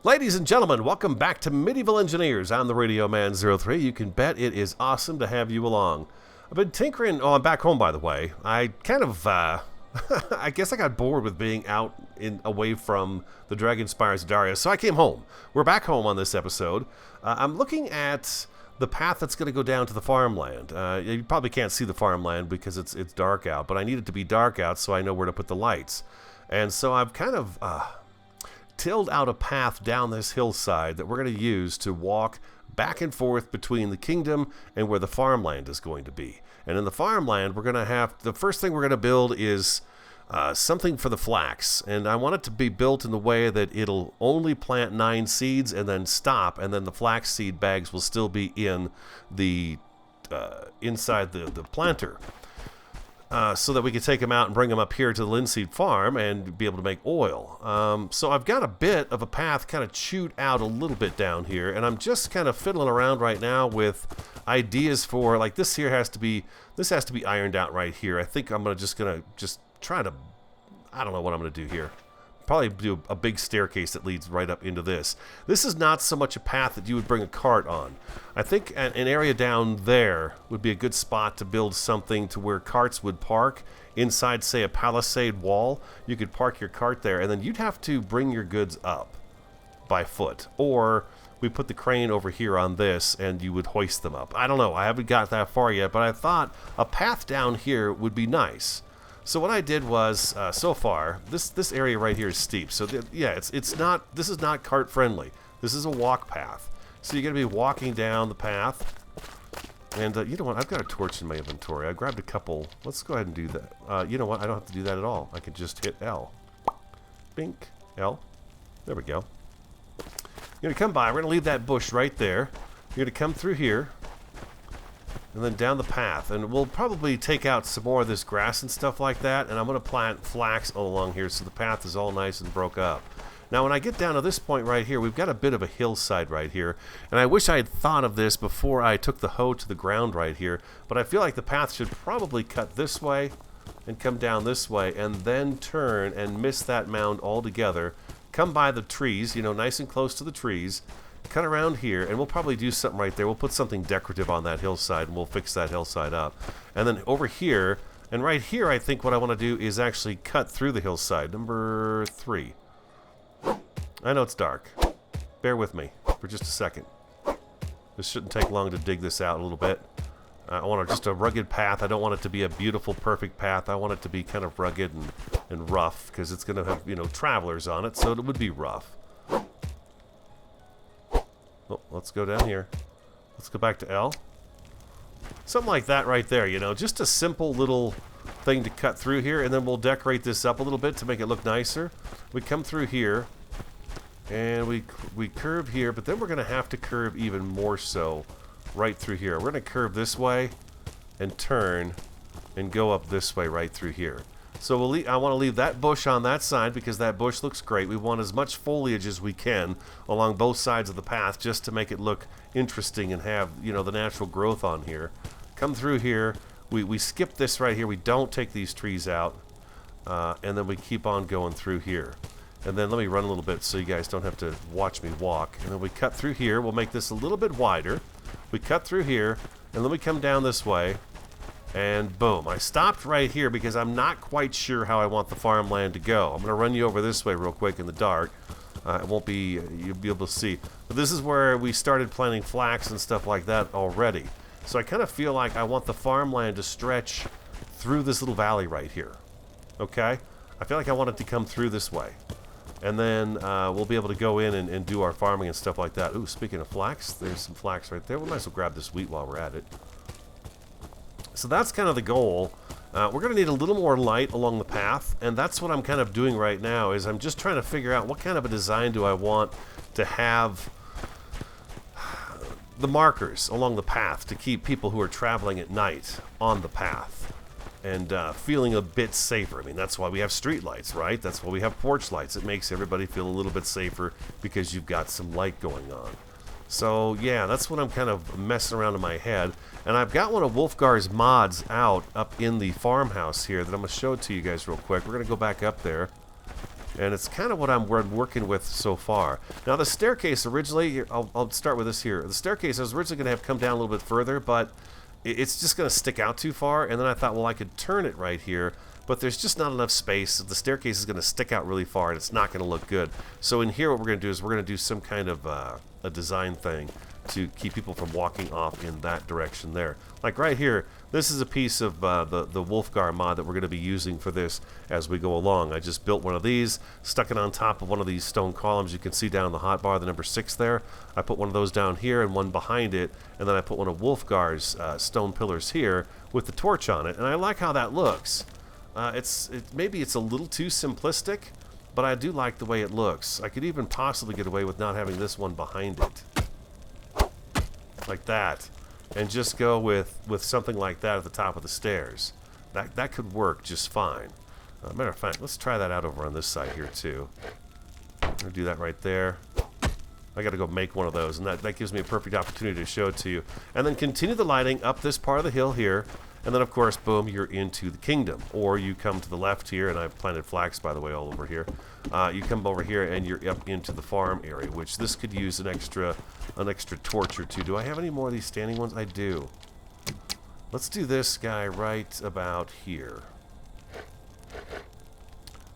Ladies and gentlemen, welcome back to Medieval Engineers. I'm the Radio Man 03. You can bet it is awesome to have you along. I've been tinkering. Oh, I'm back home, by the way. I kind of, I guess I got bored with being out away from the Dragon Spires of Darius, so I came home. We're back home on this episode. I'm looking at the path that's going to go down to the farmland. You probably can't see the farmland because it's dark out, but I need it to be dark out so I know where to put the lights. And so I've kind of tilled out a path down this hillside that we're going to use to walk back and forth between the kingdom and where the farmland is going to be. And in the farmland, we're going to have, the first thing we're going to build is something for the flax. And I want it to be built in the way that it'll only plant 9 seeds and then stop, and then the flax seed bags will still be in the inside the planter. So that we can take them out and bring them up here to the linseed farm and be able to make oil. So I've got a bit of a path kind of chewed out a little bit down here, and I'm just kind of fiddling around right now with ideas for, like, this has to be ironed out right here. I think I'm gonna try to, I don't know what I'm gonna do here. Probably do a big staircase that leads right up into this. This is not so much a path that you would bring a cart on. I think an area down there would be a good spot to build something to where carts would park inside, say, a palisade wall. You could park your cart there, and then you'd have to bring your goods up by foot. Or we put the crane over here on this, and you would hoist them up. I don't know. I haven't got that far yet, but I thought a path down here would be nice. So what I did was, so far, this area right here is steep. So yeah, this is not cart friendly. This is a walk path. So you're gonna be walking down the path. And you know what? I've got a torch in my inventory. I grabbed a couple. Let's go ahead and do that. You know what? I don't have to do that at all. I can just hit L. Bink. L. There we go. You're gonna come by. We're gonna leave that bush right there. You're gonna come through here. And then down the path, and we'll probably take out some more of this grass and stuff like that, and I'm going to plant flax all along here so the path is all nice and broke up. Now when I get down to this point right here, we've got a bit of a hillside right here, and I wish I had thought of this before I took the hoe to the ground right here, but I feel like the path should probably cut this way and come down this way and then turn and miss that mound altogether, come by the trees, you know, nice and close to the trees, cut around here, and we'll probably do something right there. We'll put something decorative on that hillside, and we'll fix that hillside up. And then over here, and right here, I think what I want to do is actually cut through the hillside. Number 3. I know it's dark. Bear with me for just a second. This shouldn't take long to dig this out a little bit. I want just a rugged path. I don't want it to be a beautiful, perfect path. I want it to be kind of rugged and rough, because it's going to have, you know, travelers on it, so it would be rough. Oh, let's go down here. Let's go back to L. Something like that right there, you know, just a simple little thing to cut through here, and then we'll decorate this up a little bit to make it look nicer. We come through here, and we curve here, but then we're going to have to curve even more so right through here. We're going to curve this way and turn and go up this way right through here. So I want to leave that bush on that side because that bush looks great. We want as much foliage as we can along both sides of the path just to make it look interesting and have, you know, the natural growth on here. Come through here. We skip this right here. We don't take these trees out. And then we keep on going through here. And then let me run a little bit so you guys don't have to watch me walk. And then we cut through here. We'll make this a little bit wider. We cut through here. And then we come down this way. And boom, I stopped right here because I'm not quite sure how I want the farmland to go. I'm going to run you over this way real quick in the dark. It won't be, you'll be able to see. But this is where we started planting flax and stuff like that already. So I kind of feel like I want the farmland to stretch through this little valley right here. Okay? I feel like I want it to come through this way. And then we'll be able to go in and do our farming and stuff like that. Ooh, speaking of flax, there's some flax right there. We might as well grab this wheat while we're at it. So that's kind of the goal. We're going to need a little more light along the path, and that's what I'm kind of doing right now, is I'm just trying to figure out what kind of a design do I want to have the markers along the path to keep people who are traveling at night on the path and feeling a bit safer. I mean, that's why we have street lights, right? That's why we have porch lights. It makes everybody feel a little bit safer because you've got some light going on. So yeah, that's what I'm kind of messing around in my head. And I've got one of Wolfgar's mods out up in the farmhouse here that I'm going to show it to you guys real quick. We're going to go back up there. And it's kind of what I'm working with so far. Now the staircase originally, I'll start with this here. The staircase I was originally going to have come down a little bit further, but it's just going to stick out too far. And then I thought, well, I could turn it right here, but there's just not enough space. The staircase is going to stick out really far, and it's not going to look good. So in here, what we're going to do is we're going to do some kind of a design thing to keep people from walking off in that direction there. Like right here, this is a piece of the Wolfgar mod that we're going to be using for this as we go along. I just built one of these, stuck it on top of one of these stone columns. You can see down the hotbar, the number 6 there. I put one of those down here and one behind it, and then I put one of Wolfgar's stone pillars here with the torch on it, and I like how that looks. Maybe it's a little too simplistic, but I do like the way it looks. I could even possibly get away with not having this one behind it. Like that, and just go with something like that at the top of the stairs. That could work just fine. Matter of fact, let's try that out over on this side here too. I'm gonna do that right there. I gotta go make one of those, and that gives me a perfect opportunity to show it to you. And then continue the lighting up this part of the hill here, and then of course, boom, you're into the kingdom. Or you come to the left here, and I've planted flax, by the way, all over here. You come over here and you're up into the farm area, which this could use an extra torch or two. Do I have any more of these standing ones? I do. Let's do this guy right about here.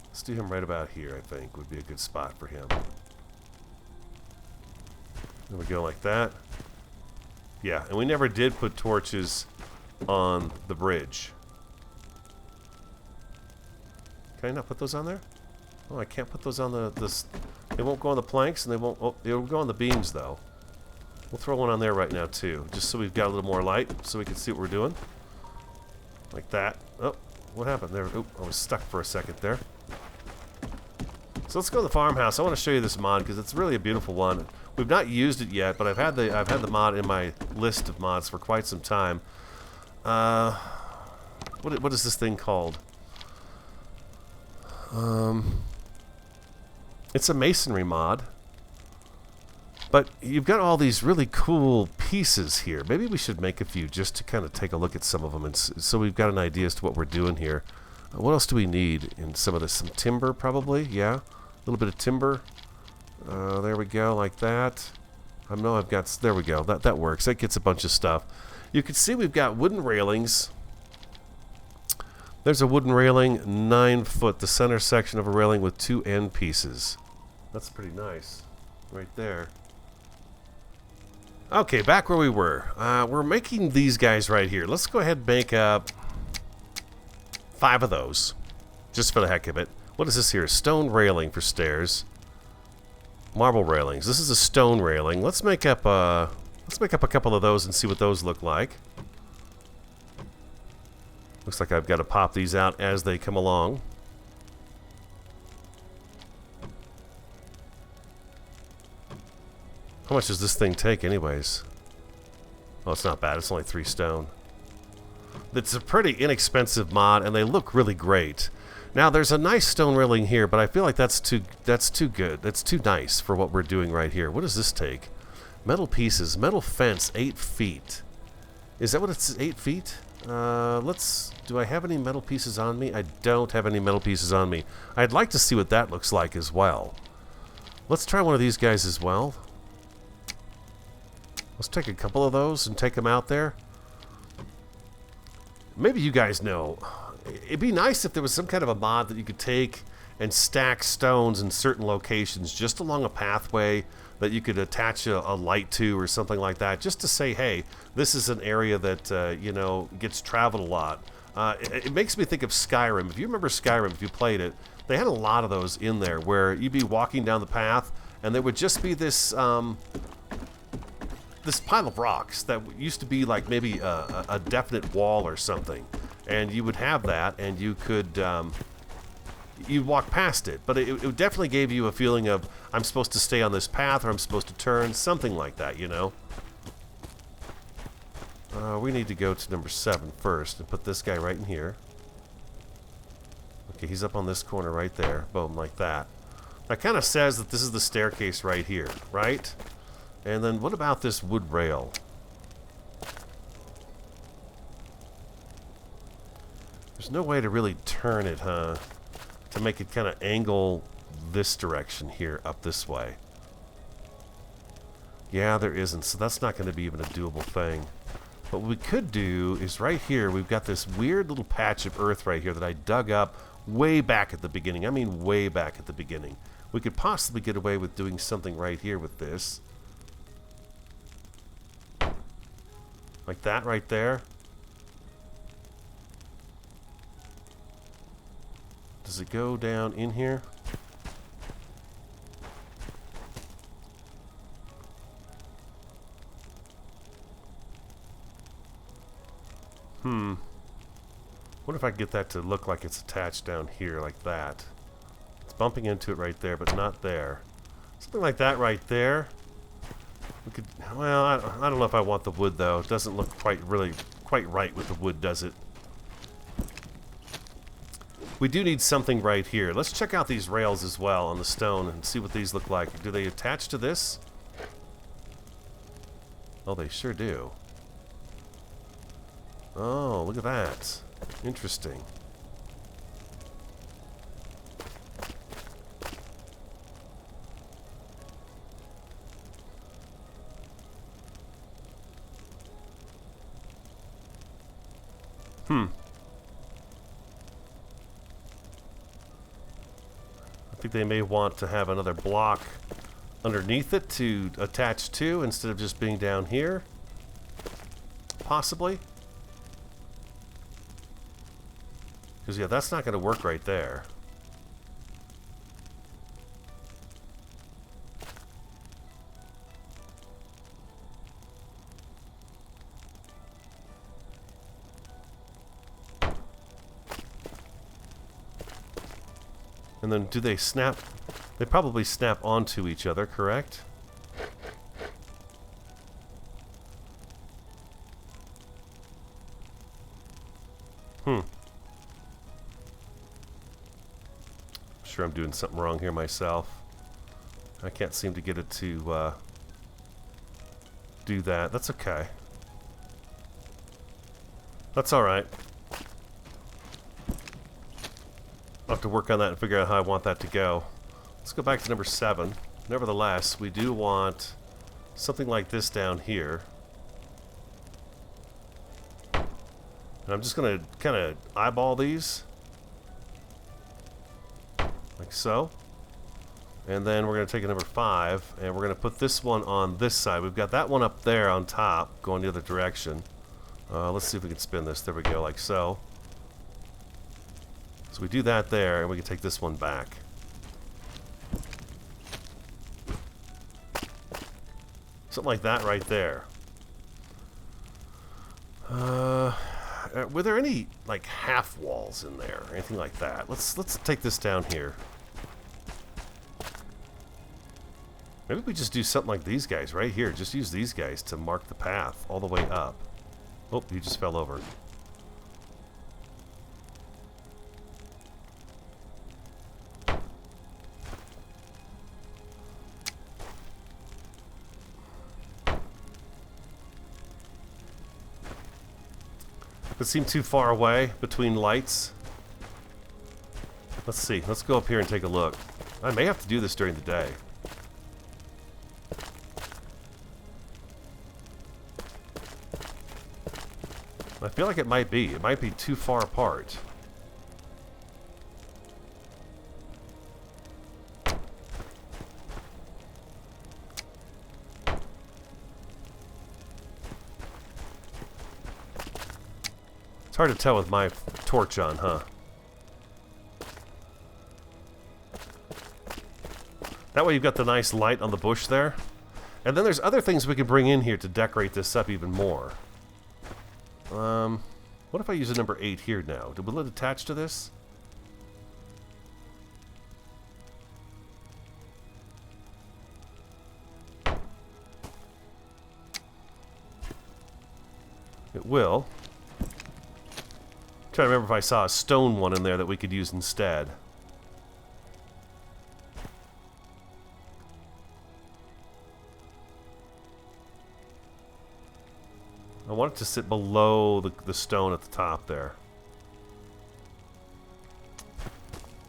Let's do him right about here, I think, would be a good spot for him. There we go, like that. Yeah, and we never did put torches on the bridge. Can I not put those on there? Oh, I can't put those on this. They won't go on the planks, and they won't. Oh, they'll go on the beams though. We'll throw one on there right now too, just so we've got a little more light, so we can see what we're doing. Like that. Oh, what happened there? Oh, I was stuck for a second there. So let's go to the farmhouse. I want to show you this mod because it's really a beautiful one. We've not used it yet, but I've had the mod in my list of mods for quite some time. What is this thing called? It's a masonry mod, but you've got all these really cool pieces here. Maybe we should make a few just to kind of take a look at some of them, and so we've got an idea as to what we're doing here. What else do we need in some of this? Some timber, probably. Yeah, a little bit of timber. There we go, like that. I know I've got. There we go. That works. That gets a bunch of stuff. You can see we've got wooden railings. There's a wooden railing, 9 foot, the center section of a railing with 2 end pieces. That's pretty nice, right there. Okay, back where we were. We're making these guys right here. Let's go ahead and make up 5 of those, just for the heck of it. What is this here? Stone railing for stairs. Marble railings. This is a stone railing. Let's make up a couple of those and see what those look like. Looks like I've got to pop these out as they come along. How much does this thing take anyways? Oh, it's not bad. It's only 3 stone. It's a pretty inexpensive mod, and they look really great. Now, there's a nice stone railing here, but I feel like that's too good. That's too nice for what we're doing right here. What does this take? Metal pieces. Metal fence, 8 feet. Is that what it's 8 feet? Do I have any metal pieces on me? I don't have any metal pieces on me. I'd like to see what that looks like as well. Let's try one of these guys as well. Let's take a couple of those and take them out there. Maybe you guys know. It'd be nice if there was some kind of a mod that you could take and stack stones in certain locations just along a pathway that you could attach a light to or something like that, just to say, hey, this is an area that, you know, gets traveled a lot. It makes me think of Skyrim. If you remember Skyrim, if you played it, they had a lot of those in there where you'd be walking down the path and there would just be this this pile of rocks that used to be like maybe a definite wall or something. And you would have that, and you could you'd walk past it, but it definitely gave you a feeling of I'm supposed to stay on this path or I'm supposed to turn, something like that, you know. We need to go to number 7 first and put this guy right in here. Okay, he's up on this corner right there. Boom, like that. That kind of says that this is the staircase right here, right? And then what about this wood rail? There's no way to really turn it, huh? To make it kind of angle this direction here, up this way. Yeah, there isn't, so that's not going to be even a doable thing. What we could do is right here, we've got this weird little patch of earth right here that I dug up way back at the beginning. I mean way back at the beginning. We could possibly get away with doing something right here with this. Like that right there. Does it go down in here? What if I get that to look like it's attached down here like that? It's bumping into it right there, but not there. Something like that right there. We could, well, I don't know if I want the wood though. It doesn't look quite right with the wood, does it? We do need something right here. Let's check out these rails as well on the stone and see what these look like. Do they attach to this? Oh, they sure do. Oh, look at that. Interesting. I think they may want to have another block underneath it to attach to instead of just being down here. Possibly. Because, yeah, that's not going to work right there. And then do they snap? They probably snap onto each other, correct? Sure, I'm doing something wrong here myself. I can't seem to get it to do that. That's okay. That's alright. I'll have to work on that and figure out how I want that to go. Let's go back to number 7. Nevertheless, we do want something like this down here. And I'm just going to kind of eyeball these. Like so. And then we're going to take a number 5, and we're going to put this one on this side. We've got that one up there on top, going the other direction. Let's see if we can spin this. There we go, like so. So we do that there, and we can take this one back. Something like that right there. Were there any, like, half walls in there? Or anything like that? Let's take this down here. Maybe we just do something like these guys right here. Just use these guys to mark the path all the way up. Oh, he just fell over. It seemed too far away between lights. Let's see. Let's go up here and take a look. I may have to do this during the day. I feel like it might be. It might be too far apart. It's hard to tell with my torch on, huh? That way you've got the nice light on the bush there. And then there's other things we can bring in here to decorate this up even more. What if I use a number 8 here now? Will it attach to this? It will. I'm trying to remember if I saw a stone one in there that we could use instead. I want it to sit below the stone at the top there.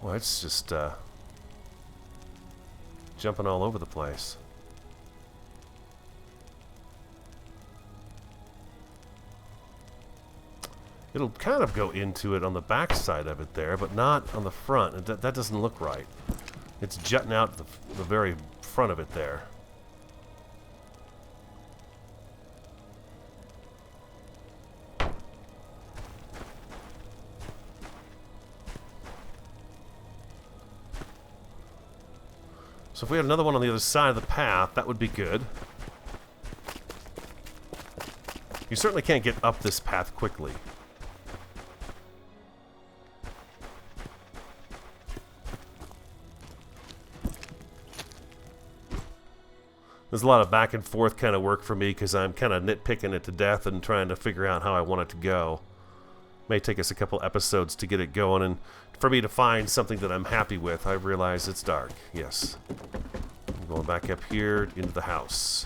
Well, it's just, jumping all over the place. It'll kind of go into it on the back side of it there, but not on the front. That doesn't look right. It's jutting out the very front of it there. So if we had another one on the other side of the path, that would be good. You certainly can't get up this path quickly. There's a lot of back and forth kind of work for me because I'm kind of nitpicking it to death and trying to figure out how I want it to go. May take us a couple episodes to get it going, and for me to find something that I'm happy with. I realize it's dark. Yes. I'm going back up here into the house.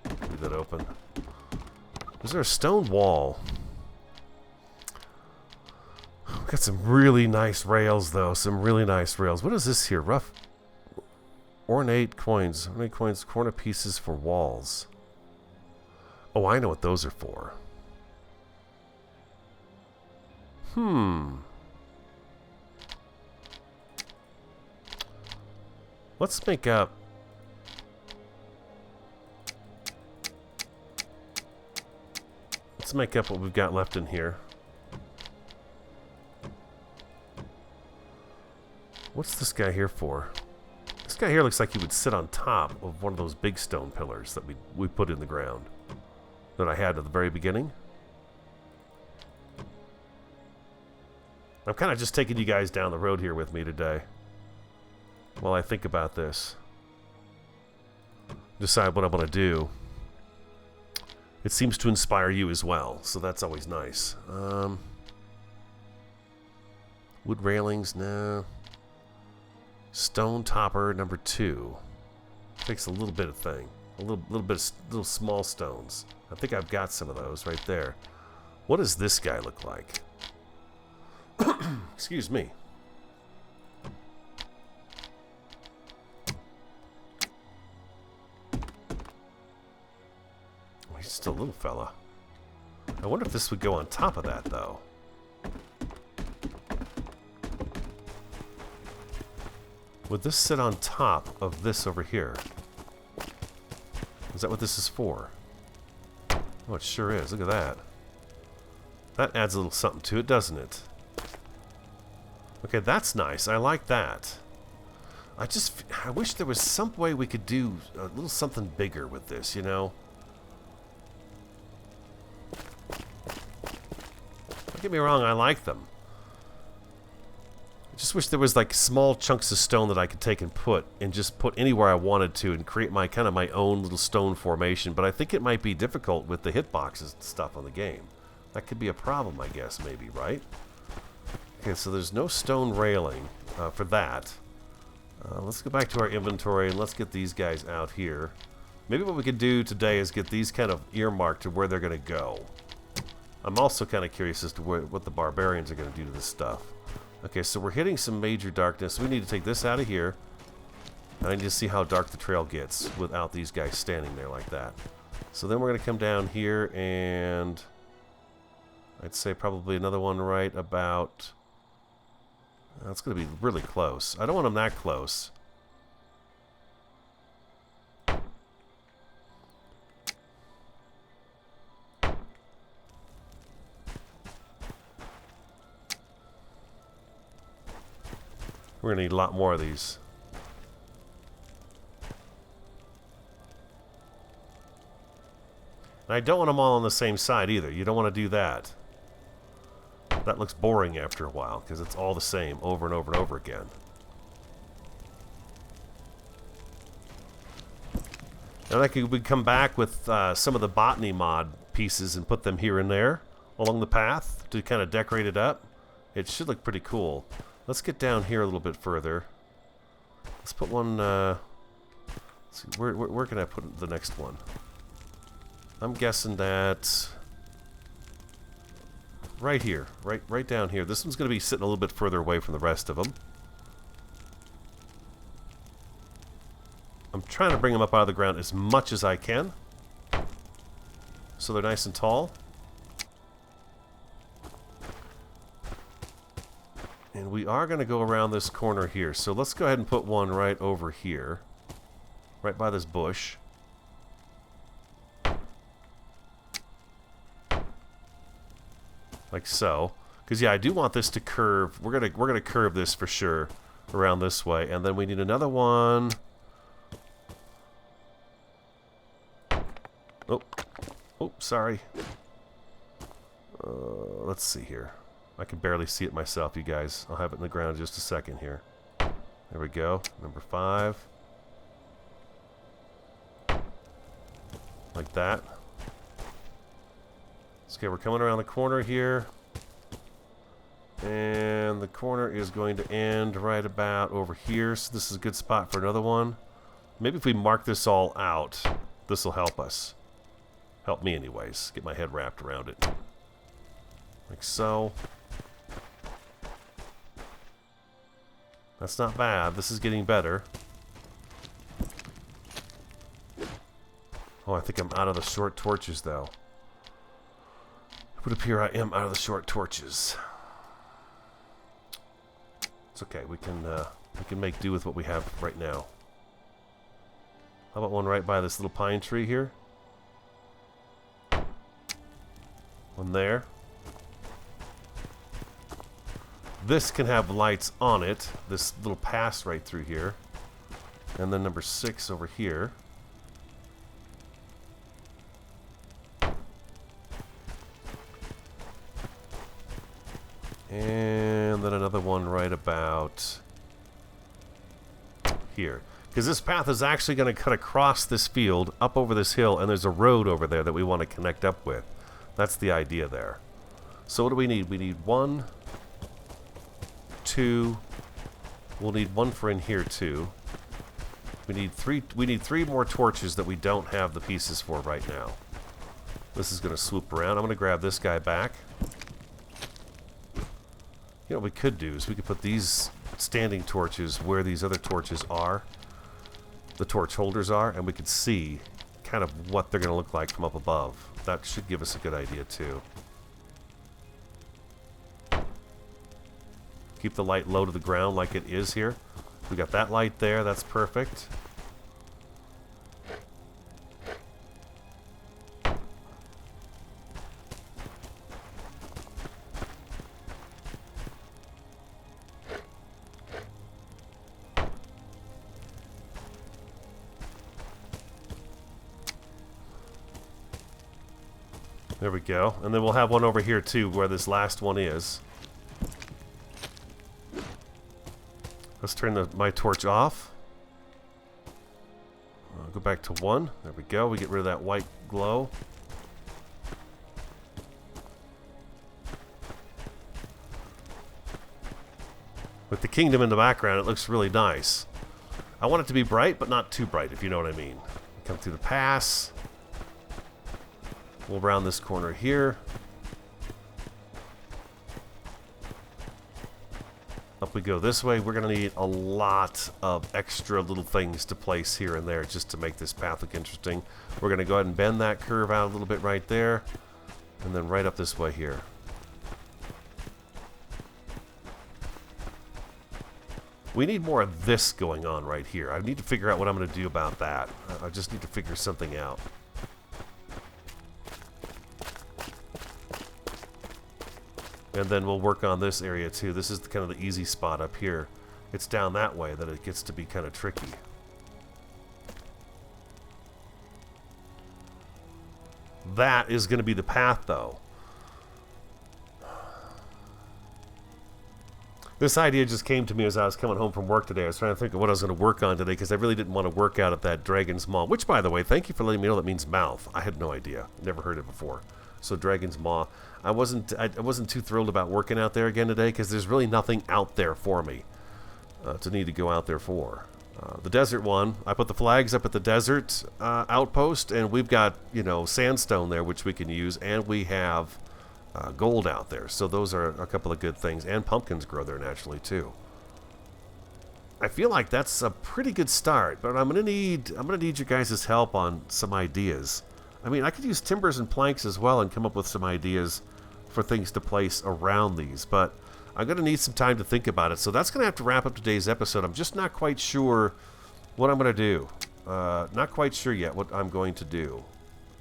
Leave that open. Is there a stone wall? Got some really nice rails, though. Some really nice rails. What is this here? Rough ornate coins. Ornate coins, corner pieces for walls. Oh, I know what those are for. Let's make up. Let's make up what we've got left in here. What's this guy here for? This guy here looks like he would sit on top of one of those big stone pillars that we put in the ground that I had at the very beginning. I'm kind of just taking you guys down the road here with me today while I think about this. Decide what I'm going to do. It seems to inspire you as well, so that's always nice. Wood railings, no. Stone topper number 2. Takes a little bit of thing. A little bit of little small stones. I think I've got some of those right there. What does this guy look like? Excuse me. Oh, he's just a little fella. I wonder if this would go on top of that, though. Would this sit on top of this over here? Is that what this is for? Oh, it sure is. Look at that. That adds a little something to it, doesn't it? Okay, that's nice. I like that. I wish there was some way we could do a little something bigger with this, you know? Don't get me wrong, I like them. I just wish there was like small chunks of stone that I could take and just put anywhere I wanted to and create my kind of my own little stone formation. But I think it might be difficult with the hitboxes and stuff on the game. That could be a problem, I guess, maybe, right? Okay, so there's no stone railing for that. Let's go back to our inventory and let's get these guys out here. Maybe what we could do today is get these kind of earmarked to where they're going to go. I'm also kind of curious as to what the barbarians are going to do to this stuff. Okay, so we're hitting some major darkness. We need to take this out of here. And I need to see how dark the trail gets without these guys standing there like that. So then we're going to come down here and I'd say probably another one right about... That's going to be really close. I don't want them that close. We're going to need a lot more of these. And I don't want them all on the same side either. You don't want to do that. That looks boring after a while because it's all the same over and over and over again. And I could come back with some of the botany mod pieces and put them here and there along the path to kind of decorate it up. It should look pretty cool. Let's get down here a little bit further. Let's put one... let's see, where can I put the next one? I'm guessing that... right here. Right down here. This one's going to be sitting a little bit further away from the rest of them. I'm trying to bring them up out of the ground as much as I can, so they're nice and tall. And we are going to go around this corner here. So let's go ahead and put one right over here. Right by this bush. Like so. Because yeah, I do want this to curve. We're gonna curve this for sure around this way. And then we need another one. Oh. Oh, sorry. Let's see here. I can barely see it myself, you guys. I'll have it in the ground in just a second here. There we go. Number 5. Like that. Okay, we're coming around the corner here. And the corner is going to end right about over here. So this is a good spot for another one. Maybe if we mark this all out, this will help us. Help me anyways. Get my head wrapped around it. Like so. That's not bad. This is getting better. Oh, I think I'm out of the short torches, though. It would appear I am out of the short torches. It's okay. We can make do with what we have right now. How about one right by this little pine tree here? One there. This can have lights on it. This little pass right through here. And then number 6 over here. And then another one right about here. Because this path is actually going to cut across this field, up over this hill, and there's a road over there that we want to connect up with. That's the idea there. So what do we need? We need 1, 2. We'll need 1 for in here too. We need 3. We need 3 more torches that we don't have the pieces for right now. This is going to swoop around. I'm going to grab this guy back. You know what we could do is we could put these standing torches where these other torches are, the torch holders are, and we could see kind of what they're going to look like from up above. That should give us a good idea too. Keep the light low to the ground like it is here. We got that light there. That's perfect. There we go. And then we'll have one over here too where this last one is. Let's turn my torch off. Go back to 1. There we go. We get rid of that white glow. With the kingdom in the background, it looks really nice. I want it to be bright, but not too bright, if you know what I mean. Come through the pass. We'll round this corner here. Up we go this way. We're going to need a lot of extra little things to place here and there just to make this path look interesting. We're going to go ahead and bend that curve out a little bit right there. And then right up this way here. We need more of this going on right here. I need to figure out what I'm going to do about that. I just need to figure something out. And then we'll work on this area too. This is kind of the easy spot up here. It's down that way that it gets to be kind of tricky. That is going to be the path though. This idea just came to me as I was coming home from work today. I was trying to think of what I was going to work on today because I really didn't want to work out at that Dragon's Maw. Which, by the way, thank you for letting me know that means mouth. I had no idea. Never heard it before. So Dragon's Maw. I wasn't too thrilled about working out there again today because there's really nothing out there for me to need to go out there for. The desert one, I put the flags up at the desert outpost, and we've got, you know, sandstone there which we can use, and we have gold out there. So those are a couple of good things. And pumpkins grow there naturally too. I feel like that's a pretty good start, but I'm gonna need your guys' help on some ideas. I mean, I could use timbers and planks as well and come up with some ideas for things to place around these, but I'm gonna need some time to think about it. So that's gonna have to wrap up today's episode. I'm just not quite sure what I'm gonna do. Not quite sure yet what I'm going to do,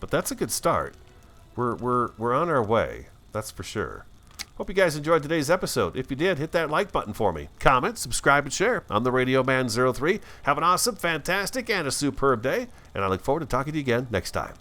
but that's a good start. We're on our way. That's for sure. Hope you guys enjoyed today's episode. If you did, hit that like button for me. Comment, subscribe, and share. I'm the Radio Man 03. Have an awesome, fantastic, and a superb day, and I look forward to talking to you again next time.